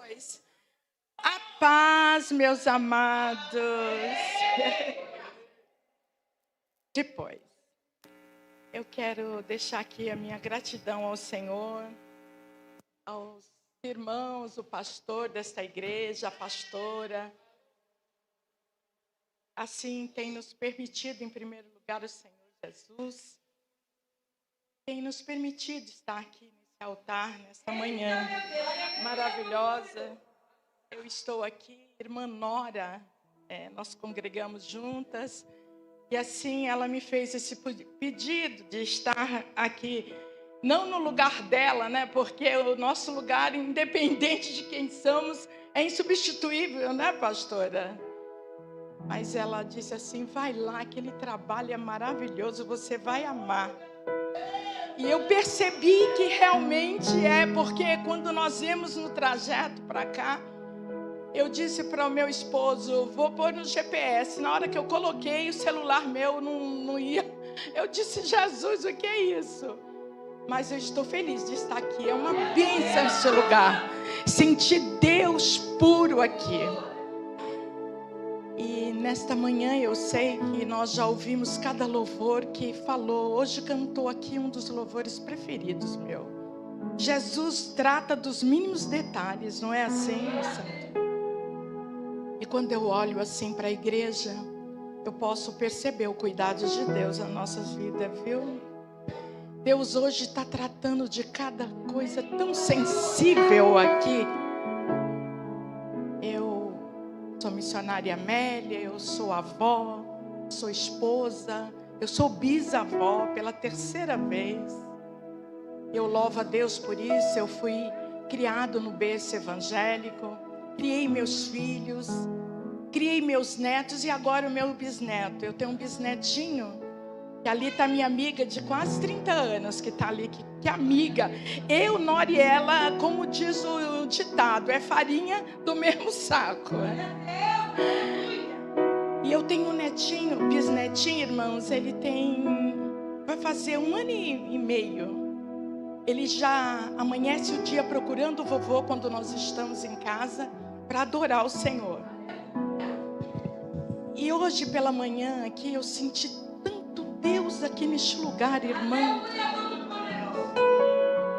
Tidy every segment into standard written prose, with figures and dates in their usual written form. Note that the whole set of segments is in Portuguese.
Depois. A paz, meus amados. Depois. Eu quero deixar aqui a minha gratidão ao Senhor, aos irmãos, o pastor desta igreja, a pastora. Assim tem nos permitido, em primeiro lugar, o Senhor Jesus. Tem nos permitido estar aqui nesse altar, nesta manhã maravilhosa. Eu estou aqui, irmã Nora, nós congregamos juntas. E assim ela me fez esse pedido de estar aqui, não no lugar dela, né? Porque o nosso lugar, independente de quem somos, é insubstituível, né, pastora? Mas ela disse assim, vai lá, aquele trabalho é maravilhoso, você vai amar. E eu percebi que realmente porque quando nós viemos no trajeto para cá, eu disse para o meu esposo, vou pôr no GPS. Na hora que eu coloquei, o celular meu não ia. Eu disse, Jesus, o que é isso? Mas eu estou feliz de estar aqui. É uma bênção esse lugar. Sentir Deus puro aqui. E nesta manhã eu sei que nós já ouvimos cada louvor que falou. Hoje cantou aqui um dos louvores preferidos meu. Jesus trata dos mínimos detalhes, não é assim, Santo? E quando eu olho assim para a igreja, eu posso perceber o cuidado de Deus nas nossas vidas, viu? Deus hoje está tratando de cada coisa tão sensível aqui. Eu sou missionária Amélia, eu sou avó, sou esposa, eu sou bisavó pela terceira vez. Eu louvo a Deus por isso, eu fui criado no berço evangélico. Criei meus filhos, criei meus netos e agora o meu bisneto. Eu tenho um bisnetinho, que ali está minha amiga de quase 30 anos, que está ali, que amiga. Eu, Nora e ela, como diz o ditado, é farinha do mesmo saco. E eu tenho um netinho, bisnetinho, irmãos, ele vai fazer 1 ano e meio. Ele já amanhece o dia procurando o vovô quando nós estamos em casa, para adorar o Senhor. E hoje pela manhã aqui eu senti tanto Deus aqui neste lugar, irmão.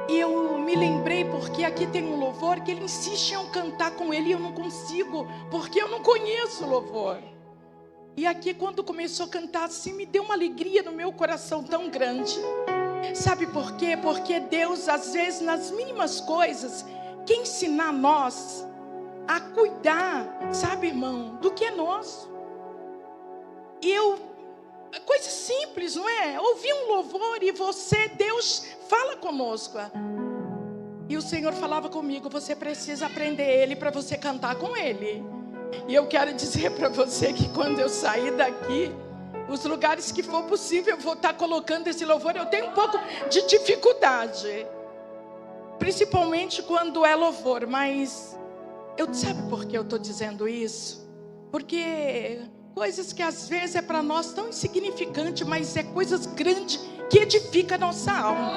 E eu me lembrei porque aqui tem um louvor que ele insiste em eu cantar com ele e eu não consigo, porque eu não conheço o louvor. E aqui quando começou a cantar assim, me deu uma alegria no meu coração tão grande. Sabe por quê? Porque Deus às vezes nas mínimas coisas quer ensinar nós a cuidar, sabe, irmão, do que é nosso. E coisa simples, não é? Ouvir um louvor e Deus fala conosco. E o Senhor falava comigo, você precisa aprender ele para você cantar com ele. E eu quero dizer para você que quando eu sair daqui, os lugares que for possível eu vou estar colocando esse louvor. Eu tenho um pouco de dificuldade, principalmente quando é louvor, mas sabe por que eu estou dizendo isso? Porque coisas que às vezes é para nós tão insignificante, mas é coisas grandes que edificam a nossa alma.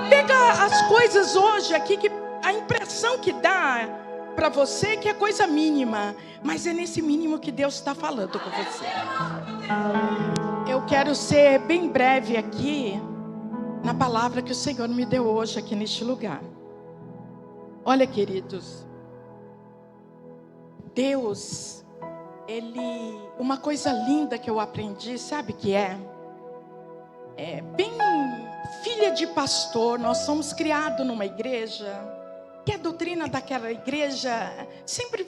Pega as coisas hoje aqui, que a impressão que dá para você que é coisa mínima, mas é nesse mínimo que Deus está falando com você. Eu quero ser bem breve aqui na palavra que o Senhor me deu hoje aqui neste lugar. Olha, queridos, Deus, uma coisa linda que eu aprendi, sabe que é bem filha de pastor, nós somos criados numa igreja, que a doutrina daquela igreja sempre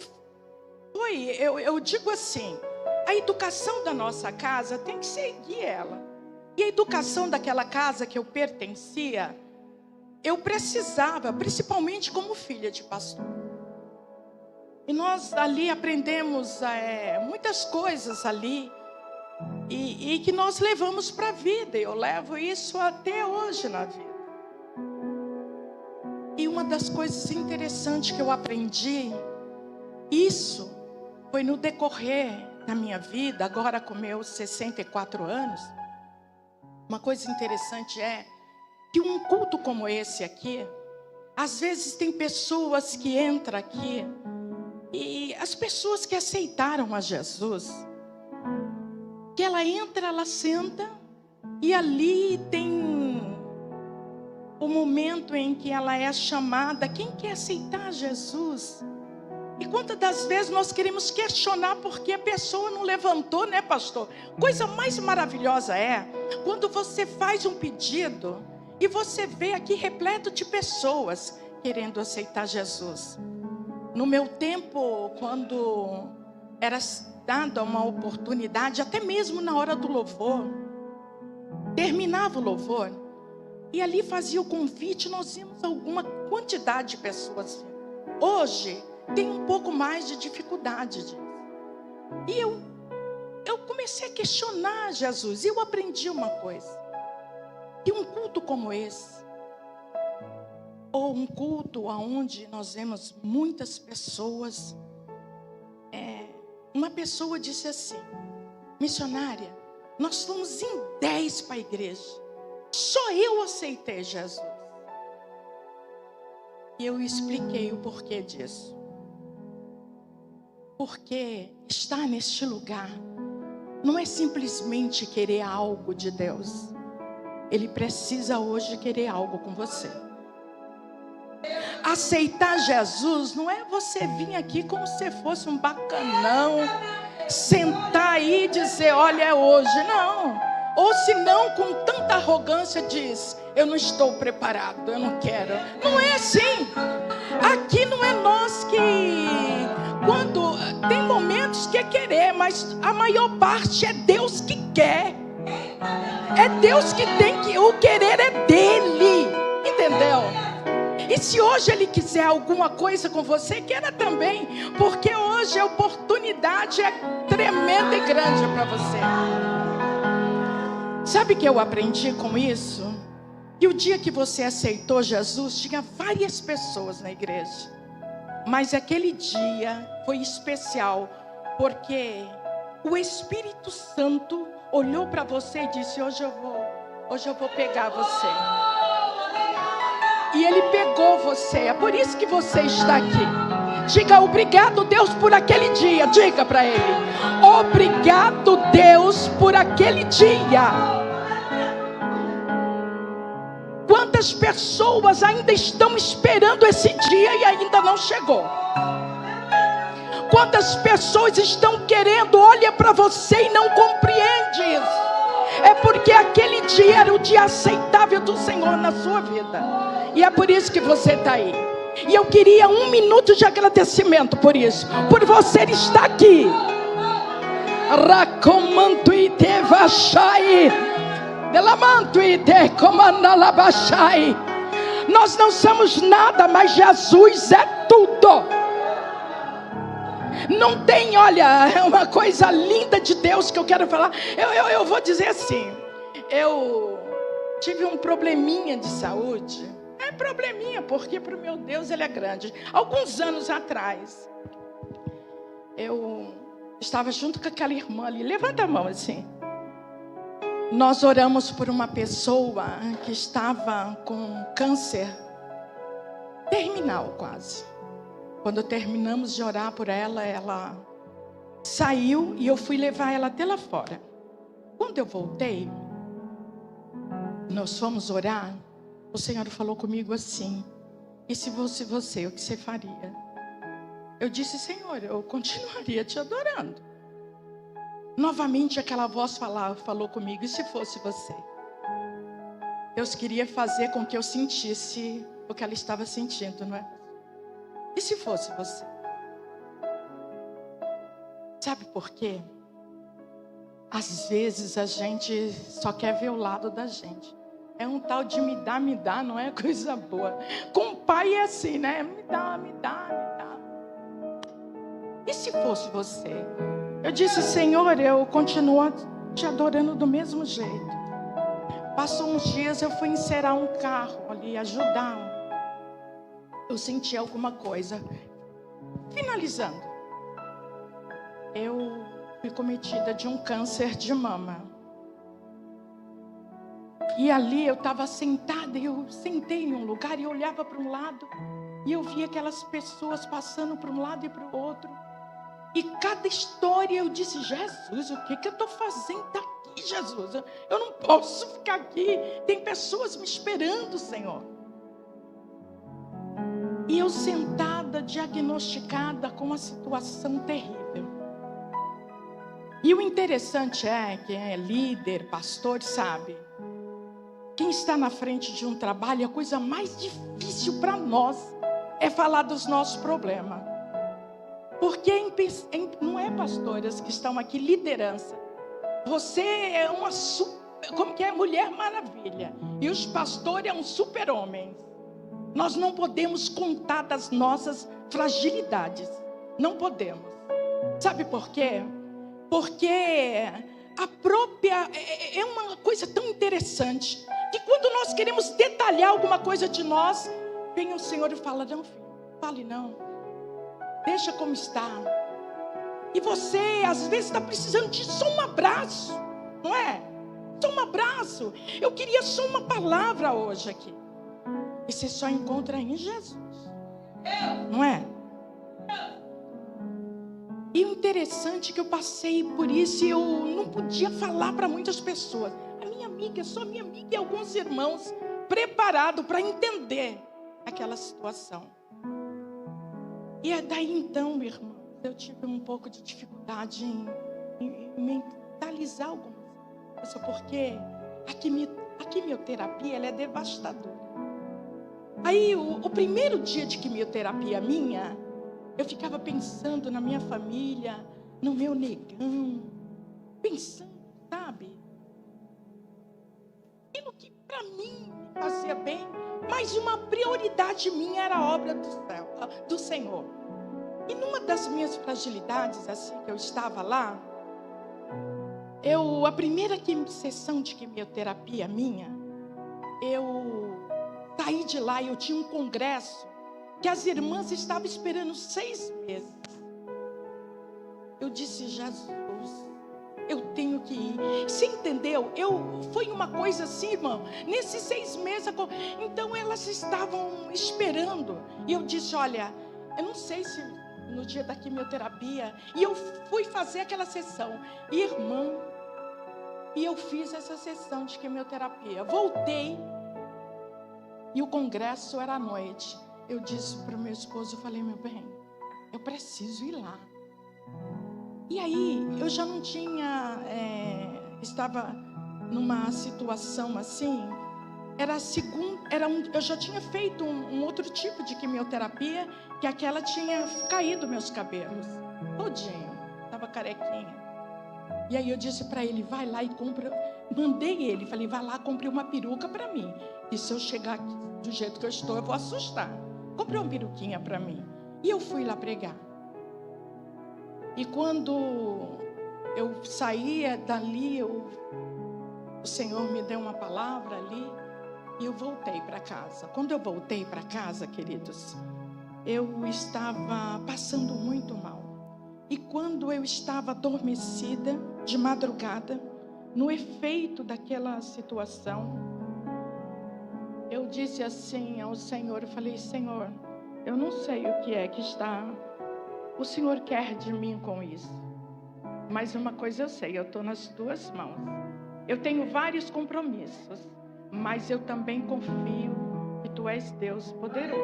foi, eu digo assim, a educação da nossa casa tem que seguir ela. E a educação daquela casa que eu pertencia, eu precisava, principalmente como filha de pastor. E nós ali aprendemos muitas coisas ali. E que nós levamos para a vida. Eu levo isso até hoje na vida. E uma das coisas interessantes que eu aprendi, isso foi no decorrer da minha vida, agora com meus 64 anos. Uma coisa interessante é que um culto como esse aqui, Às vezes tem pessoas que entram aqui, e as pessoas que aceitaram a Jesus, que ela entra, ela senta, e ali tem o momento em que ela é chamada. Quem quer aceitar Jesus? E quantas das vezes nós queremos questionar porque a pessoa não levantou, né, pastor? Coisa mais maravilhosa é quando você faz um pedido e você vê aqui repleto de pessoas querendo aceitar Jesus. No meu tempo, quando era dada uma oportunidade, até mesmo na hora do louvor, terminava o louvor, e ali fazia o convite, nós vimos alguma quantidade de pessoas. Hoje, tem um pouco mais de dificuldade disso. E eu comecei a questionar Jesus, e eu aprendi uma coisa. Que um culto como esse, ou um culto onde nós vemos muitas pessoas, uma pessoa disse assim: missionária, nós fomos em 10 para a igreja, só eu aceitei Jesus. E eu expliquei o porquê disso. Porque estar neste lugar não é simplesmente querer algo de Deus. Ele precisa hoje querer algo com você. Aceitar Jesus não é você vir aqui como se fosse um bacanão, sentar aí e dizer, olha, é hoje. Não. Ou se não, com tanta arrogância diz, eu não estou preparado, eu não quero. Não é assim. Aqui não é nós que... Quando tem momentos que é querer, mas a maior parte é Deus que quer. É Deus que tem que... O querer é dele. Entendeu? E se hoje Ele quiser alguma coisa com você, queira também. Porque hoje a oportunidade é tremenda e grande para você. Sabe o que eu aprendi com isso? Que o dia que você aceitou Jesus, tinha várias pessoas na igreja. Mas aquele dia foi especial, porque o Espírito Santo olhou para você e disse, hoje eu vou pegar você. E Ele pegou você, é por isso que você está aqui. Diga, obrigado Deus por aquele dia, diga para Ele. Obrigado Deus por aquele dia. Quantas pessoas ainda estão esperando esse dia e ainda não chegou? Quantas pessoas estão querendo, olha para você e não compreende isso? É porque aquele dia era o dia aceitável do Senhor na sua vida. E é por isso que você está aí. E eu queria 1 minuto de agradecimento por isso. Por você estar aqui. Racomanto e devachai. Delamanto e de comandalabachai. Nós não somos nada, mas Jesus é tudo. Não tem, olha, é uma coisa linda de Deus que eu quero falar. Eu vou dizer assim, eu tive um probleminha de saúde. É probleminha, porque para o meu Deus Ele é grande. Alguns anos atrás, eu estava junto com aquela irmã ali. Levanta a mão assim. Nós oramos por uma pessoa que estava com câncer terminal quase. Quando terminamos de orar por ela, ela saiu e eu fui levar ela até lá fora. Quando eu voltei, nós fomos orar, o Senhor falou comigo assim, e se fosse você, o que você faria? Eu disse, Senhor, eu continuaria te adorando. Novamente aquela voz falou comigo, e se fosse você? Deus queria fazer com que eu sentisse o que ela estava sentindo, não é? E se fosse você? Sabe por quê? Às vezes a gente só quer ver o lado da gente. É um tal de me dá, não é coisa boa. Com o pai é assim, né? Me dá. E se fosse você? Eu disse, Senhor, eu continuo te adorando do mesmo jeito. Passou uns dias, eu fui encerar um carro ali, ajudar. Eu senti alguma coisa. Finalizando, eu fui cometida de um câncer de mama. E ali eu estava sentada, e eu sentei em um lugar e eu olhava para um lado. E eu via aquelas pessoas passando para um lado e para o outro. E cada história eu disse: Jesus, o que eu estou fazendo aqui, Jesus? Eu não posso ficar aqui. Tem pessoas me esperando, Senhor. E eu sentada, diagnosticada com uma situação terrível. E o interessante é, quem é líder, pastor, sabe, quem está na frente de um trabalho, a coisa mais difícil para nós é falar dos nossos problemas. Porque não é pastoras que estão aqui, liderança. Você é uma como que é? Mulher Maravilha. E os pastores é um super-homem. Nós não podemos contar das nossas fragilidades. Não podemos. Sabe por quê? Porque a própria... É uma coisa tão interessante, que quando nós queremos detalhar alguma coisa de nós, vem o Senhor e fala: não, filho, fale não. Deixa como está. E você, às vezes, está precisando de só um abraço, não é? Só um abraço. Eu queria só uma palavra hoje aqui. E você só encontra em Jesus, não é? E o interessante é que eu passei por isso e eu não podia falar para muitas pessoas. A minha amiga, só minha amiga e alguns irmãos preparados para entender aquela situação. E é daí então, meu irmão, eu tive um pouco de dificuldade em mentalizar algumas coisas, porque a quimioterapia ela é devastadora. Aí, o primeiro dia de quimioterapia minha, eu ficava pensando na minha família, no meu negão, pensando, sabe? Aquilo que para mim fazia bem, mas uma prioridade minha era a obra do Senhor. E numa das minhas fragilidades, assim que eu estava lá, a primeira sessão de quimioterapia minha, eu saí de lá e eu tinha um congresso que as irmãs estavam esperando 6 meses. Eu disse: Jesus, eu tenho que ir. Você entendeu? Foi uma coisa assim, irmão. Nesses 6 meses, então elas estavam esperando. E eu disse: olha, eu não sei se no dia da quimioterapia. E eu fui fazer aquela sessão. Irmã, e eu fiz essa sessão de quimioterapia. Voltei. E o congresso era à noite. Eu disse para o meu esposo, eu falei: meu bem, eu preciso ir lá. E aí, eu já não tinha, estava numa situação assim, eu já tinha feito um outro tipo de quimioterapia, que aquela tinha caído meus cabelos, todinho, estava carequinha. E aí eu disse para ele: vai lá e compra, mandei ele, falei: vai lá, compre uma peruca para mim. E se eu chegar aqui do jeito que eu estou, eu vou assustar. Comprei uma peruquinha para mim. E eu fui lá pregar. E quando eu saía dali, o Senhor me deu uma palavra ali, e eu voltei para casa. Quando eu voltei para casa, queridos, eu estava passando muito mal. E quando eu estava adormecida, de madrugada, no efeito daquela situação, eu disse assim ao Senhor, eu falei: Senhor, eu não sei o que é que o Senhor quer de mim com isso. Mas uma coisa eu sei, eu estou nas tuas mãos. Eu tenho vários compromissos, mas eu também confio que tu és Deus poderoso.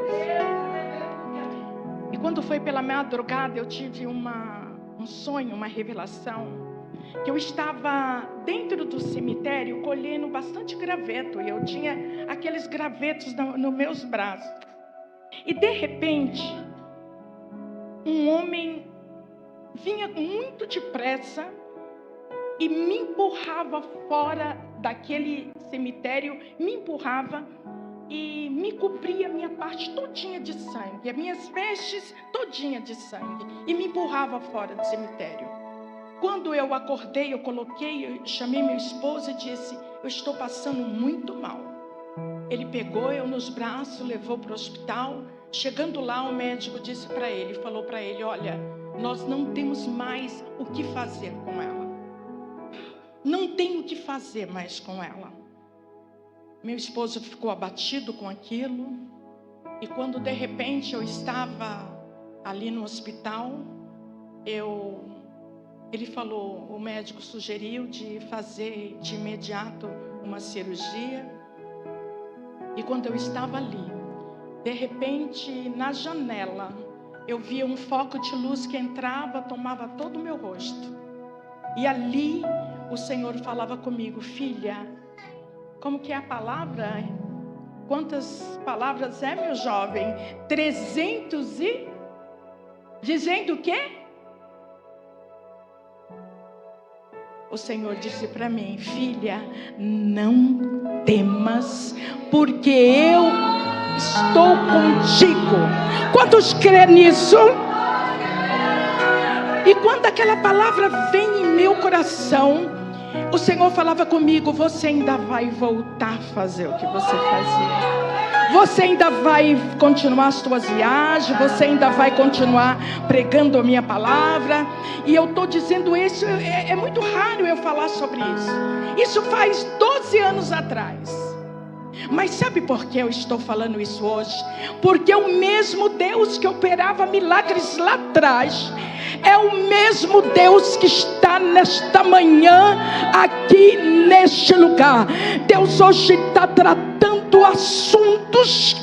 E quando foi pela madrugada, eu tive um sonho, uma revelação, que eu estava dentro do cemitério colhendo bastante graveto, e eu tinha aqueles gravetos nos meus braços. E de repente, um homem vinha muito depressa e me empurrava fora daquele cemitério, me empurrava e me cobria a minha parte todinha de sangue, as minhas vestes todinha de sangue, e me empurrava fora do cemitério. Quando eu acordei, eu chamei meu esposo e disse: eu estou passando muito mal. Ele pegou eu nos braços, levou para o hospital. Chegando lá, o médico disse para ele, falou para ele: olha, nós não temos mais o que fazer com ela. Não tem o que fazer mais com ela. Meu esposo ficou abatido com aquilo. E quando de repente eu estava ali no hospital, ele falou, o médico sugeriu de fazer de imediato uma cirurgia. E quando eu estava ali, de repente na janela, eu via um foco de luz que entrava, tomava todo o meu rosto. E ali o Senhor falava comigo, filha, como que é a palavra? Quantas palavras é, meu jovem? 300 e... Dizendo o quê? O Senhor disse para mim, filha, não temas, porque eu estou contigo. Quantos crê nisso? E quando aquela palavra vem em meu coração, o Senhor falava comigo, você ainda vai voltar a fazer o que você fazia. Você ainda vai continuar as suas viagens, você ainda vai continuar pregando a minha palavra. E eu estou dizendo isso, é muito raro eu falar sobre isso. Isso faz 12 anos atrás. Mas sabe por que eu estou falando isso hoje? Porque o mesmo Deus que operava milagres lá atrás é o mesmo Deus que está nesta manhã aqui neste lugar. Deus hoje está tratando assuntos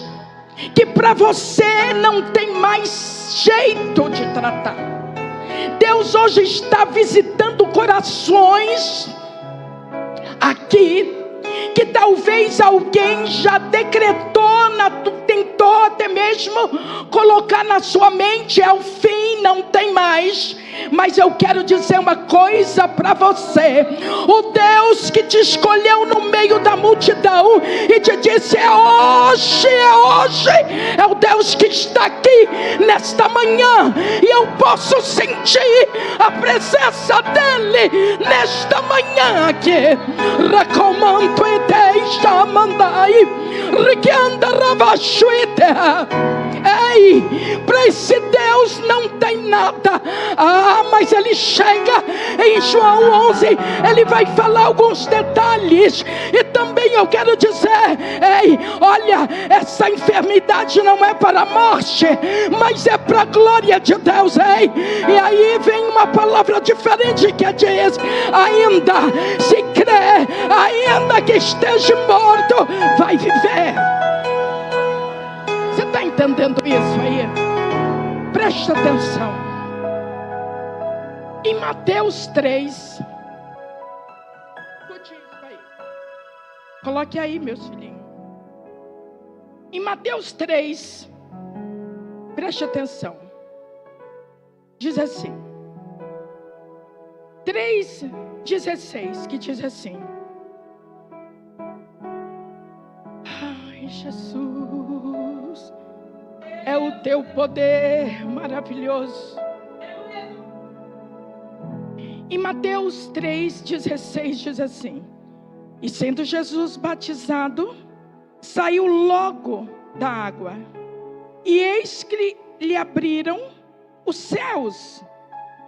que para você não tem mais jeito de tratar. Deus hoje está visitando corações aqui que talvez alguém já decretou, tentou até mesmo colocar na sua mente, é o fim, não tem mais. Mas eu quero dizer uma coisa para você, o Deus que te escolheu no meio da multidão e te disse, é hoje, é o Deus que está aqui nesta manhã, e eu posso sentir a presença dele nesta manhã aqui. Recomanto e deixa mandai, riquenda rabachuite. Ei, para esse Deus não tem nada. Mas ele chega em João 11, ele vai falar alguns detalhes. E também eu quero dizer, ei, olha, essa enfermidade não é para a morte, mas é para a glória de Deus, ei. E aí vem uma palavra diferente que diz, ainda se crê, ainda que esteja morto, vai viver. Você está entendendo isso aí? Presta atenção. Em Mateus 3, coloque aí, meus filhinhos. Em Mateus 3, preste atenção. Diz assim, 3:16, que diz assim: ai, Jesus, é o teu poder maravilhoso. Em Mateus 3:16 diz assim: e sendo Jesus batizado, saiu logo da água, e eis que lhe abriram os céus,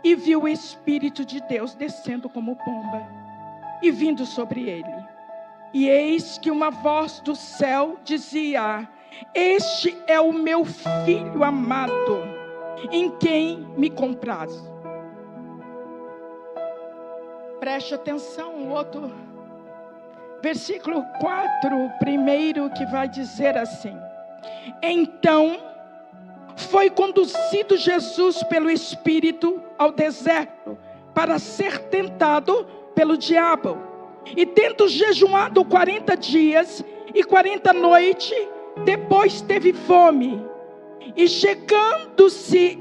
e viu o Espírito de Deus descendo como pomba, e vindo sobre ele. E eis que uma voz do céu dizia: este é o meu filho amado, em quem me comprazo. Preste atenção, o outro versículo 4, primeiro, que vai dizer assim: então foi conduzido Jesus pelo Espírito ao deserto para ser tentado pelo diabo. E tendo jejuado 40 dias e 40 noites, depois teve fome. E chegando-se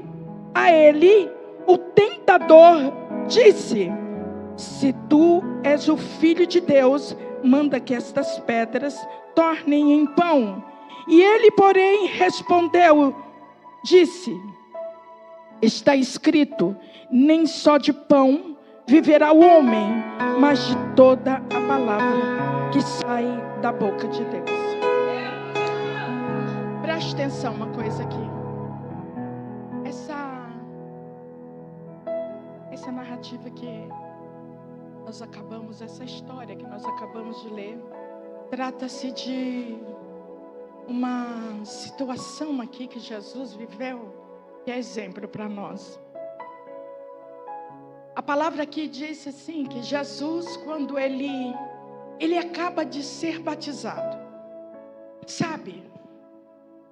a ele, o tentador disse: se tu és o Filho de Deus, manda que estas pedras tornem em pão. E ele, porém, respondeu, disse: está escrito, nem só de pão viverá o homem, mas de toda a palavra que sai da boca de Deus. Preste atenção uma coisa aqui. Essa narrativa que nós acabamos, essa história que nós acabamos de ler, Trata-se de uma situação aqui que Jesus viveu, que é exemplo para nós. A palavra aqui diz assim, que Jesus, quando ele acaba de ser batizado, sabe?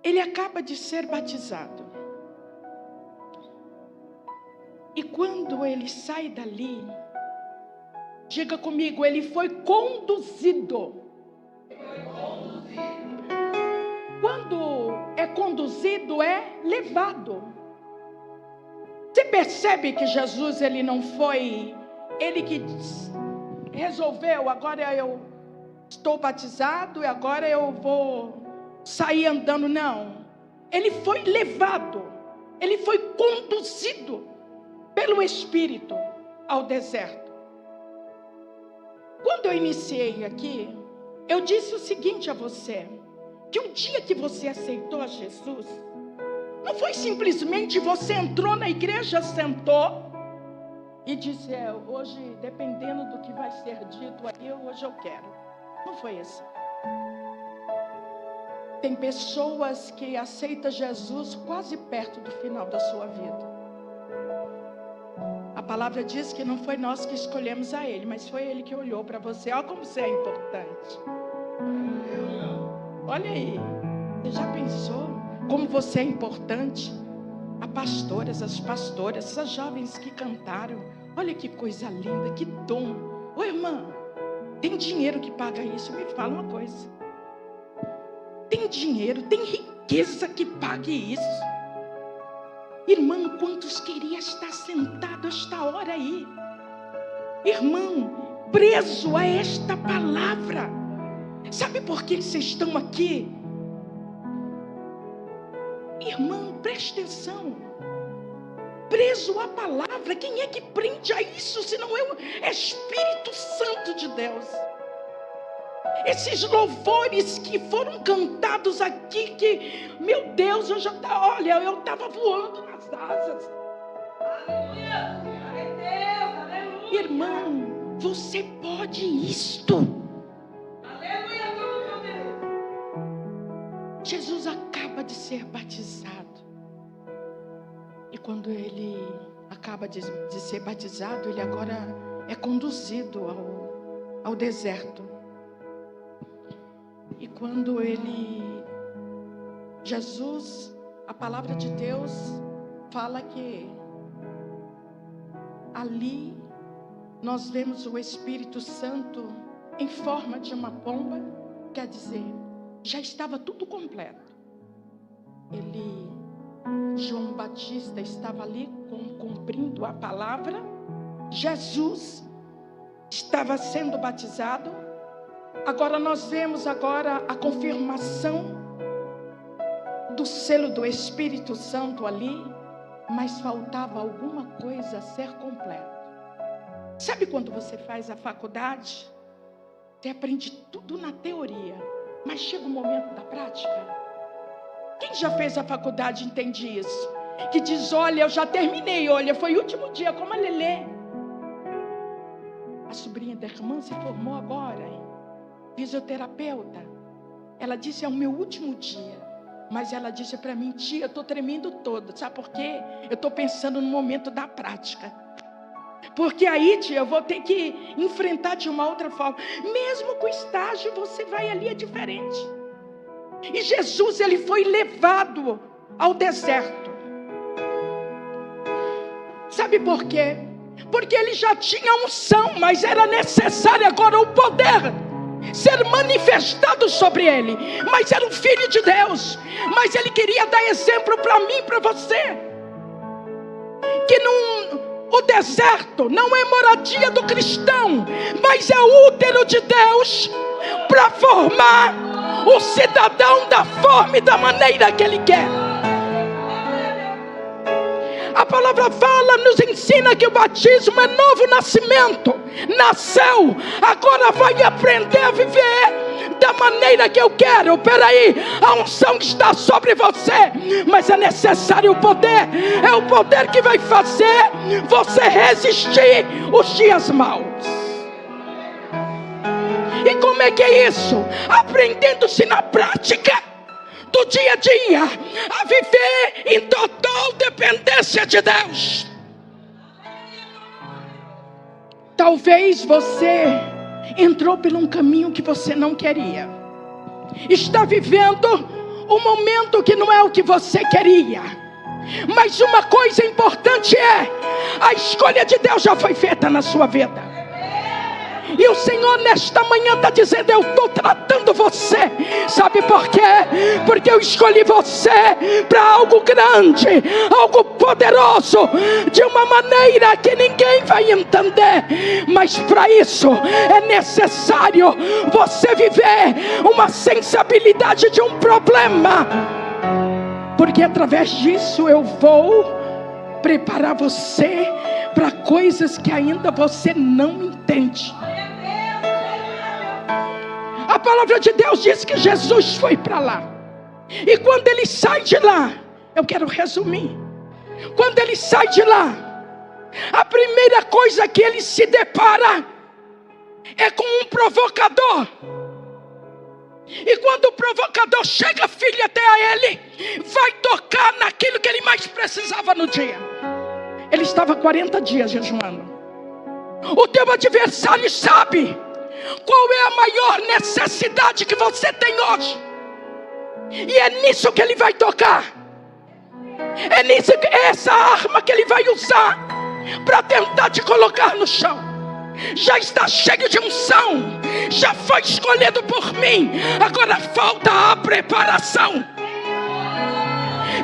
Ele acaba de ser batizado. E quando ele sai dali, diga comigo, ele foi conduzido. Quando é conduzido, é levado. Você percebe que Jesus, ele não foi, ele que resolveu, agora eu estou batizado e agora eu vou sair andando, não. Ele foi levado, ele foi conduzido pelo Espírito ao deserto. Quando eu iniciei aqui, eu disse o seguinte a você, que um dia que você aceitou a Jesus, não foi simplesmente você entrou na igreja, sentou e disse, hoje, dependendo do que vai ser dito aí, hoje eu quero. Não foi assim. Tem pessoas que aceitam Jesus quase perto do final da sua vida. A palavra diz que não foi nós que escolhemos a Ele, mas foi Ele que olhou para você. Olha como você é importante. Olha aí, você já pensou como você é importante? As pastoras, essas jovens que cantaram. Olha que coisa linda, que dom. Ô irmã, tem dinheiro que paga isso? Me fala uma coisa. Tem dinheiro, tem riqueza que pague isso? Irmão, quantos queria estar sentado esta hora aí? Irmão, preso a esta palavra. Sabe por que vocês estão aqui? Irmão, preste atenção. Preso à palavra. Quem é que prende a isso, se não é Espírito Santo de Deus? Esses louvores que foram cantados aqui, que, meu Deus, eu estava voando nas asas. Aleluia! Aleluia! Irmão, você pode isto. Aleluia! Jesus acaba de ser batizado. E quando ele acaba de ser batizado, ele agora é conduzido ao deserto. E quando Jesus, a palavra de Deus fala que ali nós vemos o Espírito Santo em forma de uma pomba, quer dizer, já estava tudo completo. João Batista estava ali cumprindo a palavra, Jesus estava sendo batizado. Agora nós vemos a confirmação do selo do Espírito Santo ali, mas faltava alguma coisa a ser completa. Sabe quando você faz a faculdade? Você aprende tudo na teoria, mas chega o momento da prática. Quem já fez a faculdade entende isso? Que diz, olha, eu já terminei, olha, foi o último dia, como a Lelê. A sobrinha da irmã se formou agora, hein? Fisioterapeuta. Ela disse, é o meu último dia. Mas ela disse para mim, tia, eu estou tremendo toda. Sabe por quê? Eu estou pensando no momento da prática. Porque aí, tia, eu vou ter que enfrentar de uma outra forma. Mesmo com o estágio, você vai ali, é diferente. E Jesus, ele foi levado ao deserto. Sabe por quê? Porque ele já tinha unção, mas era necessário agora o poder ser manifestado sobre ele. Mas era um filho de Deus. Mas ele queria dar exemplo para mim e para você. Que o deserto não é moradia do cristão, mas é o útero de Deus para formar o cidadão da forma e da maneira que ele quer. A palavra fala, nos ensina que o batismo é novo nascimento. Nasceu, agora vai aprender a viver da maneira que eu quero. Peraí, a unção está sobre você, mas é necessário o poder. É o poder que vai fazer você resistir os dias maus. E como é que é isso? Aprendendo-se na prática do dia a dia, a viver em total dependência de Deus. Talvez você entrou por um caminho que você não queria. Está vivendo um momento que não é o que você queria. Mas uma coisa importante é: a escolha de Deus já foi feita na sua vida. E o Senhor nesta manhã está dizendo: eu estou tratando você. Sabe por quê? Porque eu escolhi você para algo grande, algo poderoso, de uma maneira que ninguém vai entender. Mas para isso é necessário você viver uma sensibilidade de um problema, porque através disso eu vou preparar você para coisas que ainda você não entende. A palavra de Deus diz que Jesus foi para lá. E quando ele sai de lá, eu quero resumir. Quando ele sai de lá, a primeira coisa que ele se depara é com um provocador. E quando o provocador chega, filho, até a ele, vai tocar naquilo que ele mais precisava no dia. Ele estava 40 dias jejuando. O teu adversário sabe qual é a maior necessidade que você tem hoje. E é nisso que ele vai tocar. É essa arma que ele vai usar para tentar te colocar no chão. Já está cheio de unção, já foi escolhido por mim. Agora falta a preparação.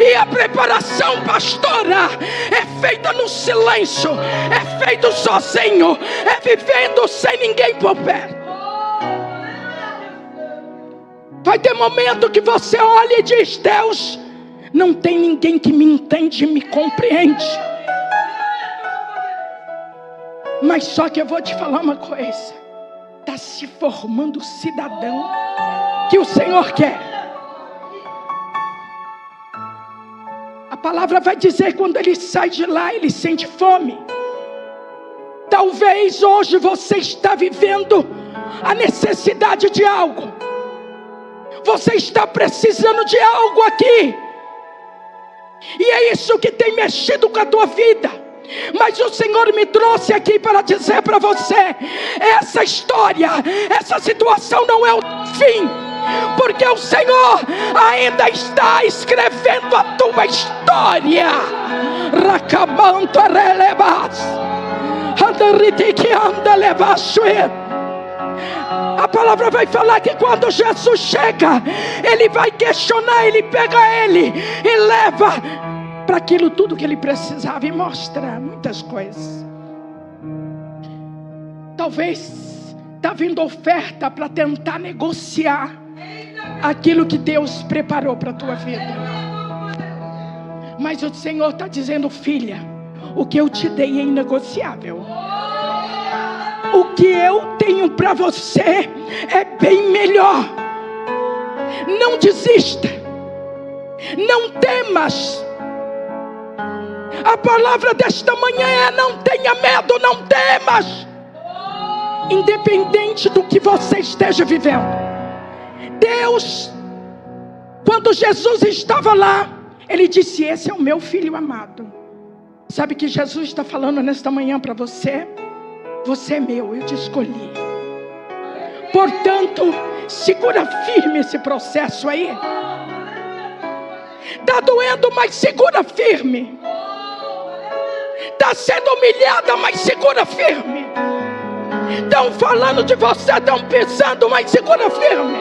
E a preparação, pastora, é feita no silêncio, é feito sozinho, é vivendo sem ninguém por perto. Vai ter momento que você olha e diz: Deus, não tem ninguém que me entende e me compreende. Mas só que eu vou te falar uma coisa: está se formando o cidadão que o Senhor quer. A palavra vai dizer: quando ele sai de lá, ele sente fome. Talvez hoje você está vivendo a necessidade de algo. Você está precisando de algo aqui. E é isso que tem mexido com a tua vida. Mas o Senhor me trouxe aqui para dizer para você: essa história, essa situação não é o fim. Porque o Senhor ainda está escrevendo a tua história. A palavra vai falar que quando Jesus chega, ele vai questionar, ele pega ele e leva para aquilo tudo que ele precisava e mostra muitas coisas. Talvez está vindo oferta para tentar negociar aquilo que Deus preparou para a tua vida. Mas o Senhor está dizendo: filha, o que eu te dei é inegociável. O que eu tenho para você é bem melhor. Não desista, não temas. A palavra desta manhã é: não tenha medo, não temas. Independente do que você esteja vivendo, Deus, quando Jesus estava lá, ele disse: esse é o meu filho amado. Sabe que Jesus está falando nesta manhã para você? Você é meu, eu te escolhi. Portanto, segura firme esse processo aí. Está doendo, mas segura firme. Está sendo humilhada, mas segura firme. Estão falando de você, estão pisando, mas segura firme.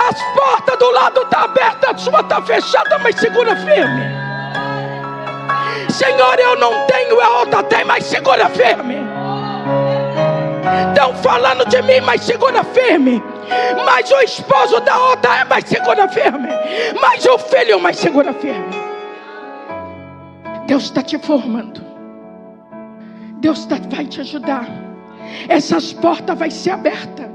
As portas do lado estão abertas, a sua está fechada, mas segura firme. Senhor, eu não tenho, a outra tem, mas segura firme. Estão falando de mim, mas segura firme. Mas o esposo da outra é, mas segura firme. Mas o filho, mas segura firme. Deus está te formando. Deus vai te ajudar. Essas portas vão ser abertas.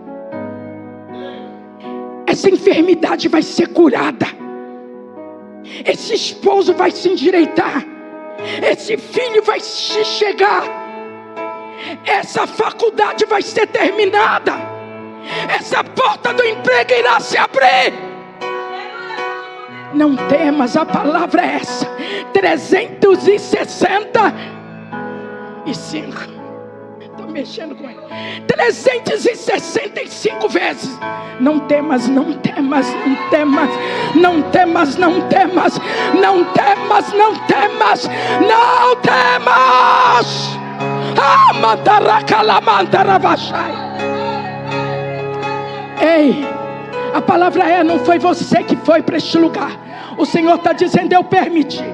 Essa enfermidade vai ser curada. Esse esposo vai se endireitar. Esse filho vai se chegar. Essa faculdade vai ser terminada. Essa porta do emprego irá se abrir. Não temas, a palavra é essa. 365. Estou mexendo com ele. 365 vezes. Não temas, não temas, não temas. Não temas, não temas. Não temas, não temas. Não temas. Ah, mandaracalamandarabachai. Ei, a palavra não foi você que foi para este lugar. O Senhor está dizendo, eu permiti.